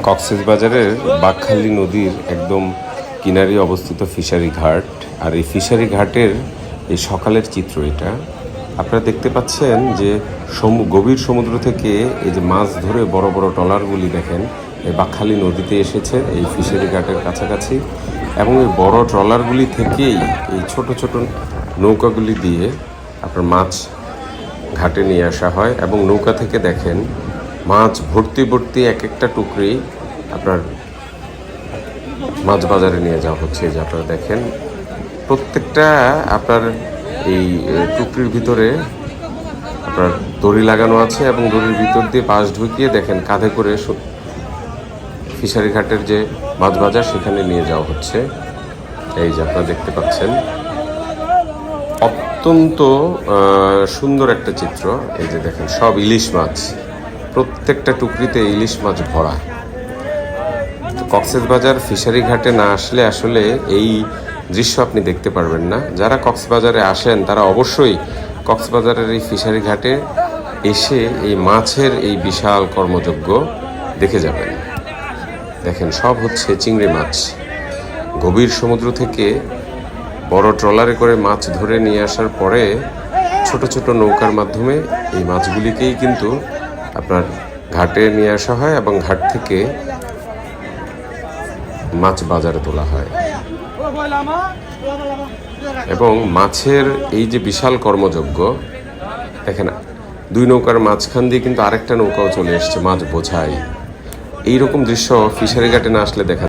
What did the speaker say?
কক্সবাজারের বাঁকখালী নদীর একদম কিনারে অবস্থিত ফিশারি ঘাট। আর এই ফিশারি ঘাটের এই সকালের চিত্র এটা। আপনারা দেখতে পাচ্ছেন যে গভীর সমুদ্র থেকে এই যে মাছ ধরে বড় বড় ট্রলারগুলি দেখেন এই বাঁকখালী নদীতে এসেছে এই ফিশারি ঘাটের কাছাকাছি, এবং এই বড় ট্রলারগুলি থেকেই এই ছোট ছোট নৌকাগুলি দিয়ে আপনার মাছ ঘাটে নিয়ে আসা হয়। এবং নৌকা থেকে দেখেন মাছ ভর্তি ভর্তি এক একটা টুকরি আপনার মাছ বাজারে নিয়ে যাওয়া হচ্ছে। যে আপনারা দেখেন প্রত্যেকটা আপনার এই টুকরির ভিতরে আপনার দড়ি লাগানো আছে, এবং দড়ির ভিতর দিয়ে পাশ ঢুকিয়ে দেখেন কাঁধে করে ফিশারি ঘাটের যে মাছ বাজার সেখানে নিয়ে যাওয়া হচ্ছে। এই যে আপনারা দেখতে পাচ্ছেন অত্যন্ত সুন্দর একটা চিত্র। এই যে দেখেন সব ইলিশ মাছ, প্রত্যেকটা টুকরিতে ইলিশ মাছ ভরা। তো কক্সবাজার ফিশারি ঘাটে না আসলে আসলে এই দৃশ্য আপনি দেখতে পারবেন না। যারা কক্সবাজারে আসেন তারা অবশ্যই কক্সবাজারের এই ফিশারি ঘাটে এসে এই মাছের এই বিশাল কর্মযজ্ঞ দেখে যাবেন। দেখেন সব হচ্ছে চিংড়ি মাছ। গভীর সমুদ্র থেকে বড় ট্রলারে করে মাছ ধরে নিয়ে আসার পরে ছোট ছোট নৌকার মাধ্যমে এই মাছগুলিকেই কিন্তু আপনার ঘাটে নিয়ে আসা হয়, এবং ঘাট থেকে মাছ বাজারে তোলা হয়। এবং মাছের এই যে বিশাল কর্মযজ্ঞ দেখেন, দুই নৌকার মাঝখান দিয়ে কিন্তু আরেকটা নৌকাও চলে এসছে মাছ বোঝাই। এইরকম দৃশ্য ফিশারি ঘাটে না আসলে দেখা